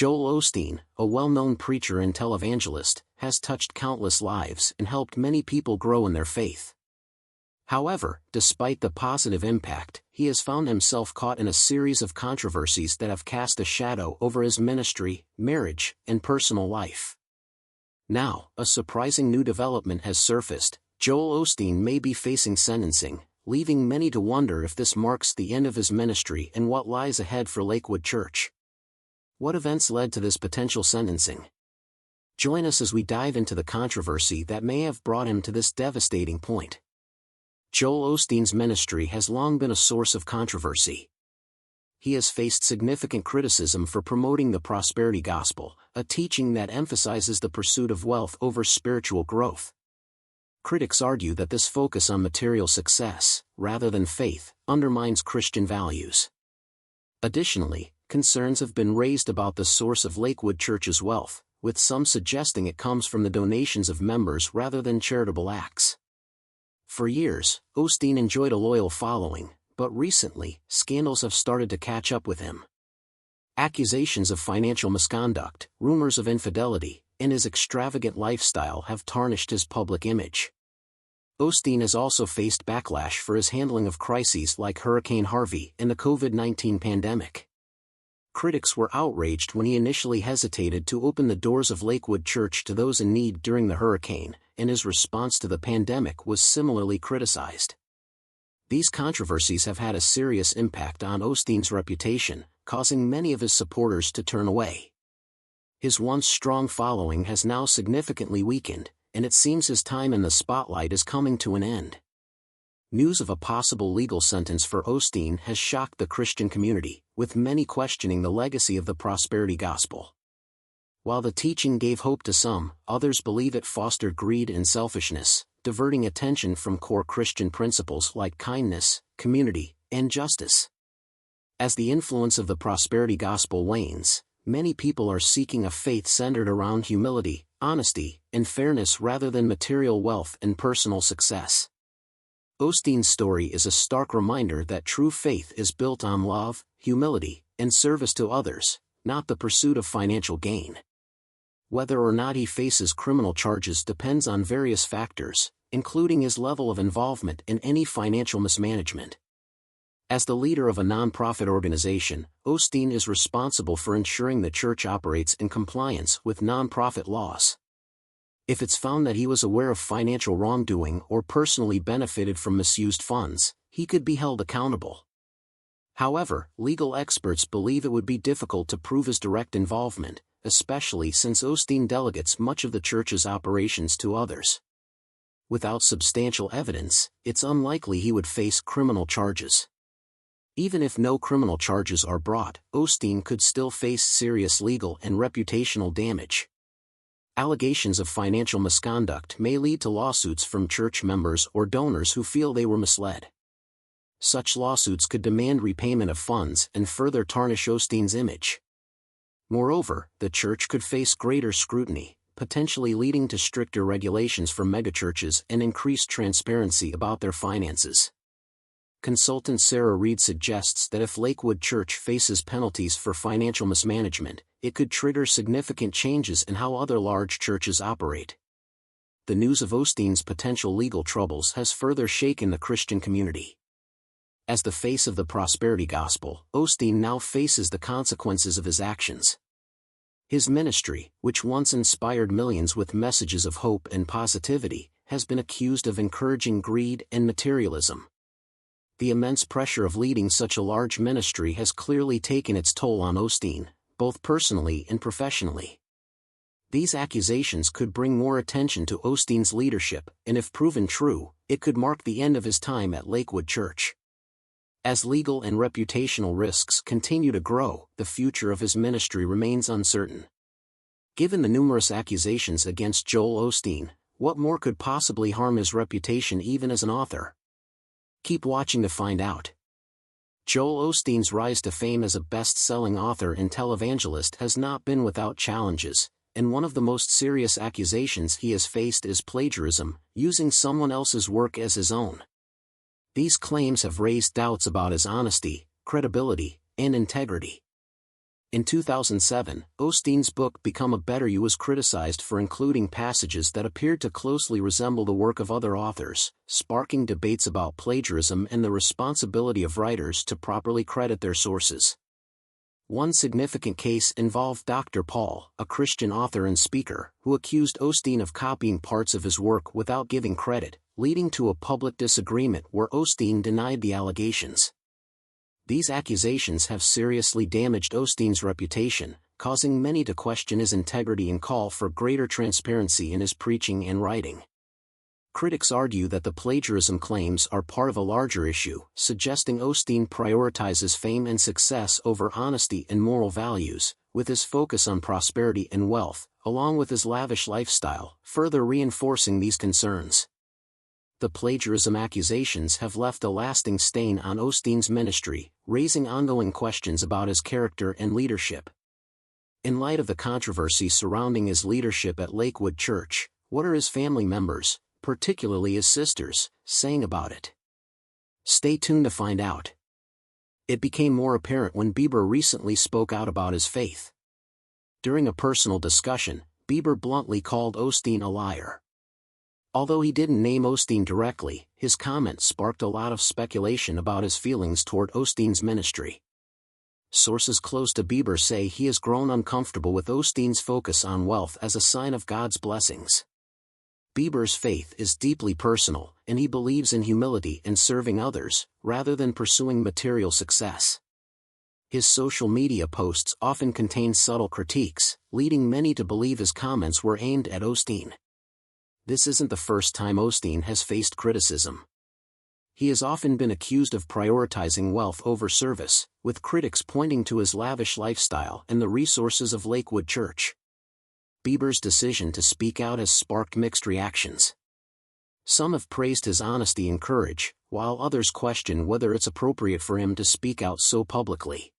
Joel Osteen, a well-known preacher and televangelist, has touched countless lives and helped many people grow in their faith. However, despite the positive impact, he has found himself caught in a series of controversies that have cast a shadow over his ministry, marriage, and personal life. Now, a surprising new development has surfaced. Joel Osteen may be facing sentencing, leaving many to wonder if this marks the end of his ministry and what lies ahead for Lakewood Church. What events led to this potential sentencing? Join us as we dive into the controversy that may have brought him to this devastating point. Joel Osteen's ministry has long been a source of controversy. He has faced significant criticism for promoting the prosperity gospel, a teaching that emphasizes the pursuit of wealth over spiritual growth. Critics argue that this focus on material success, rather than faith, undermines Christian values. Additionally, concerns have been raised about the source of Lakewood Church's wealth, with some suggesting it comes from the donations of members rather than charitable acts. For years, Osteen enjoyed a loyal following, but recently, scandals have started to catch up with him. Accusations of financial misconduct, rumors of infidelity, and his extravagant lifestyle have tarnished his public image. Osteen has also faced backlash for his handling of crises like Hurricane Harvey and the COVID-19 pandemic. Critics were outraged when he initially hesitated to open the doors of Lakewood Church to those in need during the hurricane, and his response to the pandemic was similarly criticized. These controversies have had a serious impact on Osteen's reputation, causing many of his supporters to turn away. His once strong following has now significantly weakened, and it seems his time in the spotlight is coming to an end. News of a possible legal sentence for Osteen has shocked the Christian community, with many questioning the legacy of the prosperity gospel. While the teaching gave hope to some, others believe it fostered greed and selfishness, diverting attention from core Christian principles like kindness, community, and justice. As the influence of the prosperity gospel wanes, many people are seeking a faith centered around humility, honesty, and fairness rather than material wealth and personal success. Osteen's story is a stark reminder that true faith is built on love, humility, and service to others, not the pursuit of financial gain. Whether or not he faces criminal charges depends on various factors, including his level of involvement in any financial mismanagement. As the leader of a nonprofit organization, Osteen is responsible for ensuring the church operates in compliance with nonprofit laws. If it's found that he was aware of financial wrongdoing or personally benefited from misused funds, he could be held accountable. However, legal experts believe it would be difficult to prove his direct involvement, especially since Osteen delegates much of the church's operations to others. Without substantial evidence, it's unlikely he would face criminal charges. Even if no criminal charges are brought, Osteen could still face serious legal and reputational damage. Allegations of financial misconduct may lead to lawsuits from church members or donors who feel they were misled. Such lawsuits could demand repayment of funds and further tarnish Osteen's image. Moreover, the church could face greater scrutiny, potentially leading to stricter regulations for megachurches and increased transparency about their finances. Consultant Sarah Reed suggests that if Lakewood Church faces penalties for financial mismanagement, it could trigger significant changes in how other large churches operate. The news of Osteen's potential legal troubles has further shaken the Christian community. As the face of the prosperity gospel, Osteen now faces the consequences of his actions. His ministry, which once inspired millions with messages of hope and positivity, has been accused of encouraging greed and materialism. The immense pressure of leading such a large ministry has clearly taken its toll on Osteen, both personally and professionally. These accusations could bring more attention to Osteen's leadership, and if proven true, it could mark the end of his time at Lakewood Church. As legal and reputational risks continue to grow, the future of his ministry remains uncertain. Given the numerous accusations against Joel Osteen, what more could possibly harm his reputation even as an author? Keep watching to find out. Joel Osteen's rise to fame as a best-selling author and televangelist has not been without challenges, and one of the most serious accusations he has faced is plagiarism, using someone else's work as his own. These claims have raised doubts about his honesty, credibility, and integrity. In 2007, Osteen's book Become a Better You was criticized for including passages that appeared to closely resemble the work of other authors, sparking debates about plagiarism and the responsibility of writers to properly credit their sources. One significant case involved Dr. Paul, a Christian author and speaker, who accused Osteen of copying parts of his work without giving credit, leading to a public disagreement where Osteen denied the allegations. These accusations have seriously damaged Osteen's reputation, causing many to question his integrity and call for greater transparency in his preaching and writing. Critics argue that the plagiarism claims are part of a larger issue, suggesting Osteen prioritizes fame and success over honesty and moral values, with his focus on prosperity and wealth, along with his lavish lifestyle, further reinforcing these concerns. The plagiarism accusations have left a lasting stain on Osteen's ministry, raising ongoing questions about his character and leadership. In light of the controversy surrounding his leadership at Lakewood Church, what are his family members, particularly his sisters, saying about it? Stay tuned to find out. It became more apparent when Bieber recently spoke out about his faith. During a personal discussion, Bieber bluntly called Osteen a liar. Although he didn't name Osteen directly, his comment sparked a lot of speculation about his feelings toward Osteen's ministry. Sources close to Bieber say he has grown uncomfortable with Osteen's focus on wealth as a sign of God's blessings. Bieber's faith is deeply personal, and he believes in humility and serving others, rather than pursuing material success. His social media posts often contain subtle critiques, leading many to believe his comments were aimed at Osteen. This isn't the first time Osteen has faced criticism. He has often been accused of prioritizing wealth over service, with critics pointing to his lavish lifestyle and the resources of Lakewood Church. Bieber's decision to speak out has sparked mixed reactions. Some have praised his honesty and courage, while others question whether it's appropriate for him to speak out so publicly.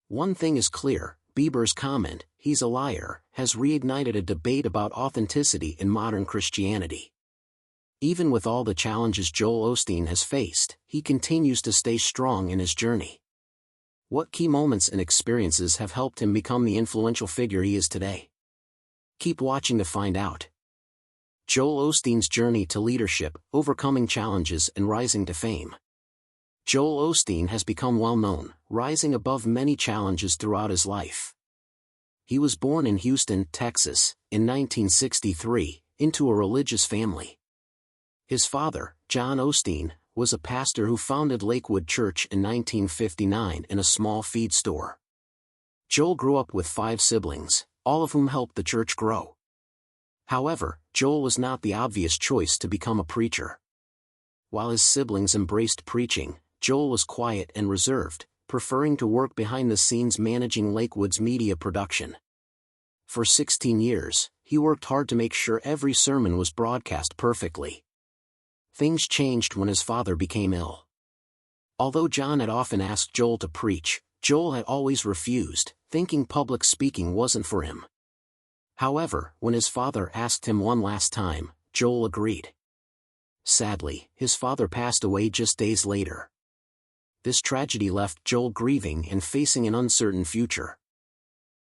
One thing is clear, Bieber's comment, "He's a liar," has reignited a debate about authenticity in modern Christianity. Even with all the challenges Joel Osteen has faced, he continues to stay strong in his journey. What key moments and experiences have helped him become the influential figure he is today? Keep watching to find out. Joel Osteen's journey to leadership, overcoming challenges and rising to fame. Joel Osteen has become well known, rising above many challenges throughout his life. He was born in Houston, Texas, in 1963, into a religious family. His father, John Osteen, was a pastor who founded Lakewood Church in 1959 in a small feed store. Joel grew up with 5 siblings, all of whom helped the church grow. However, Joel was not the obvious choice to become a preacher. While his siblings embraced preaching, Joel was quiet and reserved, preferring to work behind the scenes managing Lakewood's media production. For 16 years, he worked hard to make sure every sermon was broadcast perfectly. Things changed when his father became ill. Although John had often asked Joel to preach, Joel had always refused, thinking public speaking wasn't for him. However, when his father asked him one last time, Joel agreed. Sadly, his father passed away just days later. This tragedy left Joel grieving and facing an uncertain future.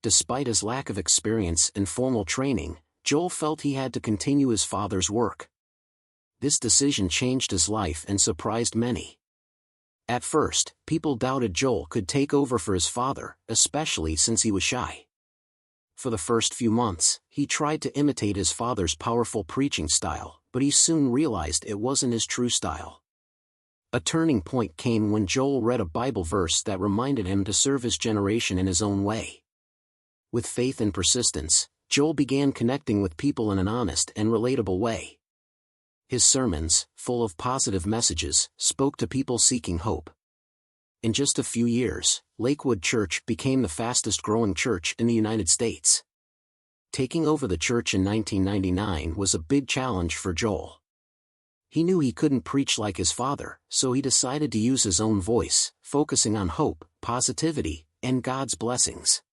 Despite his lack of experience and formal training, Joel felt he had to continue his father's work. This decision changed his life and surprised many. At first, people doubted Joel could take over for his father, especially since he was shy. For the first few months, he tried to imitate his father's powerful preaching style, but he soon realized it wasn't his true style. A turning point came when Joel read a Bible verse that reminded him to serve his generation in his own way. With faith and persistence, Joel began connecting with people in an honest and relatable way. His sermons, full of positive messages, spoke to people seeking hope. In just a few years, Lakewood Church became the fastest-growing church in the United States. Taking over the church in 1999 was a big challenge for Joel. He knew he couldn't preach like his father, so he decided to use his own voice, focusing on hope, positivity, and God's blessings.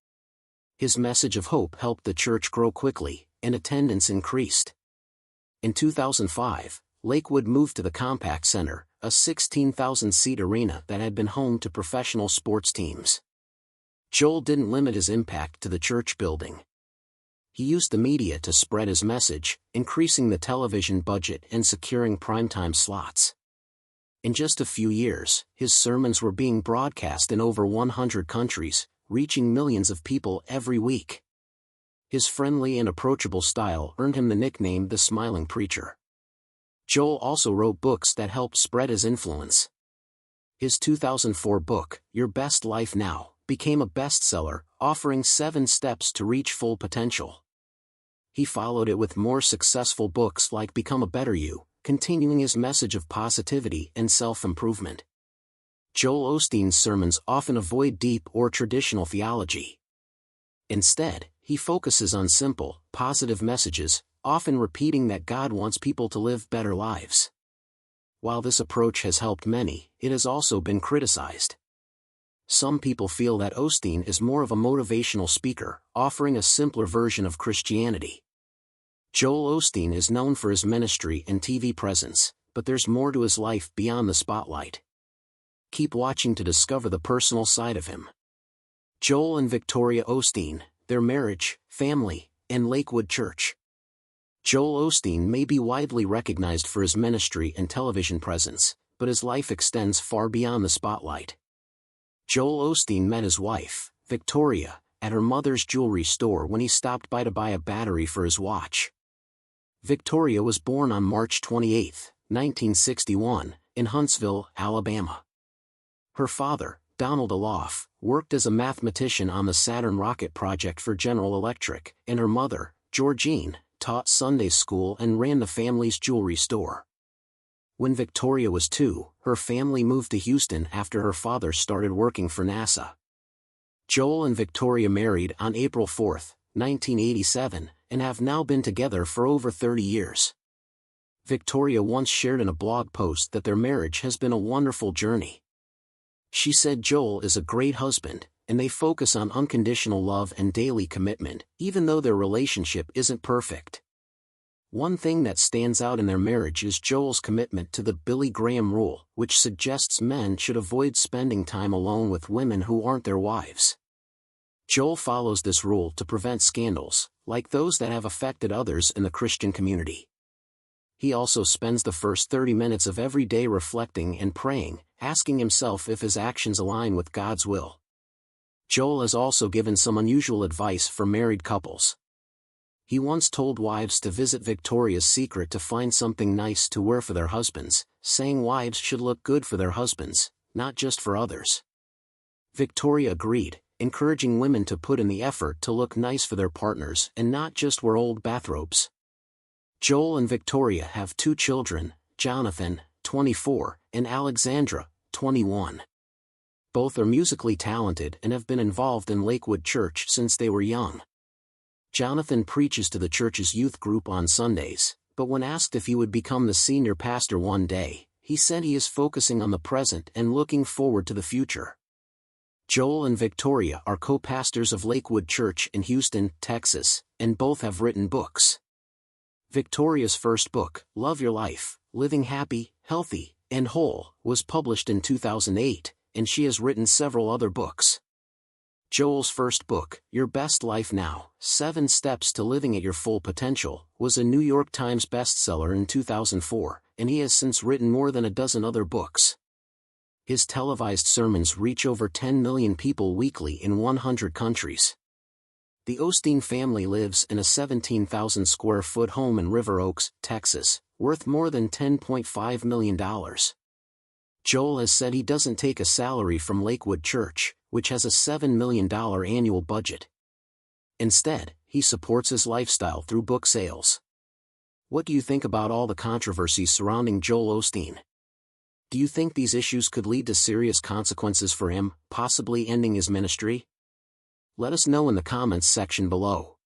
His message of hope helped the church grow quickly, and attendance increased. In 2005, Lakewood moved to the Compaq Center, a 16,000-seat arena that had been home to professional sports teams. Joel didn't limit his impact to the church building. He used the media to spread his message, increasing the television budget and securing primetime slots. In just a few years, his sermons were being broadcast in over 100 countries, reaching millions of people every week. His friendly and approachable style earned him the nickname the Smiling Preacher. Joel also wrote books that helped spread his influence. His 2004 book, Your Best Life Now, became a bestseller, offering 7 steps to reach full potential. He followed it with more successful books like Become a Better You, continuing his message of positivity and self-improvement. Joel Osteen's sermons often avoid deep or traditional theology. Instead, he focuses on simple, positive messages, often repeating that God wants people to live better lives. While this approach has helped many, it has also been criticized. Some people feel that Osteen is more of a motivational speaker, offering a simpler version of Christianity. Joel Osteen is known for his ministry and TV presence, but there's more to his life beyond the spotlight. Keep watching to discover the personal side of him. Joel and Victoria Osteen, their marriage, family, and Lakewood Church. Joel Osteen may be widely recognized for his ministry and television presence, but his life extends far beyond the spotlight. Joel Osteen met his wife, Victoria, at her mother's jewelry store when he stopped by to buy a battery for his watch. Victoria was born on March 28, 1961, in Huntsville, Alabama. Her father, Donald Aloff, worked as a mathematician on the Saturn rocket project for General Electric, and her mother, Georgine, taught Sunday school and ran the family's jewelry store. When Victoria was 2, her family moved to Houston after her father started working for NASA. Joel and Victoria married on April 4, 1987, and have now been together for over 30 years. Victoria once shared in a blog post that their marriage has been a wonderful journey. She said Joel is a great husband, and they focus on unconditional love and daily commitment, even though their relationship isn't perfect. One thing that stands out in their marriage is Joel's commitment to the Billy Graham rule, which suggests men should avoid spending time alone with women who aren't their wives. Joel follows this rule to prevent scandals, like those that have affected others in the Christian community. He also spends the first 30 minutes of every day reflecting and praying, asking himself if his actions align with God's will. Joel has also given some unusual advice for married couples. He once told wives to visit Victoria's Secret to find something nice to wear for their husbands, saying wives should look good for their husbands, not just for others. Victoria agreed, encouraging women to put in the effort to look nice for their partners and not just wear old bathrobes. Joel and Victoria have 2 children, Jonathan, 24, and Alexandra, 21. Both are musically talented and have been involved in Lakewood Church since they were young. Jonathan preaches to the church's youth group on Sundays, but when asked if he would become the senior pastor one day, he said he is focusing on the present and looking forward to the future. Joel and Victoria are co-pastors of Lakewood Church in Houston, Texas, and both have written books. Victoria's first book, Love Your Life, Living Happy, Healthy, and Whole, was published in 2008, and she has written several other books. Joel's first book, Your Best Life Now, 7 Steps to Living at Your Full Potential, was a New York Times bestseller in 2004, and he has since written more than a dozen other books. His televised sermons reach over 10 million people weekly in 100 countries. The Osteen family lives in a 17,000-square-foot home in River Oaks, Texas, worth more than $10.5 million. Joel has said he doesn't take a salary from Lakewood Church, which has a $7 million annual budget. Instead, he supports his lifestyle through book sales. What do you think about all the controversy surrounding Joel Osteen? Do you think these issues could lead to serious consequences for him, possibly ending his ministry? Let us know in the comments section below.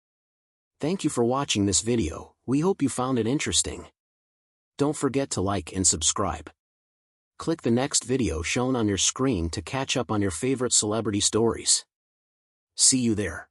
Thank you for watching this video. We hope you found it interesting. Don't forget to like and subscribe. Click the next video shown on your screen to catch up on your favorite celebrity stories. See you there.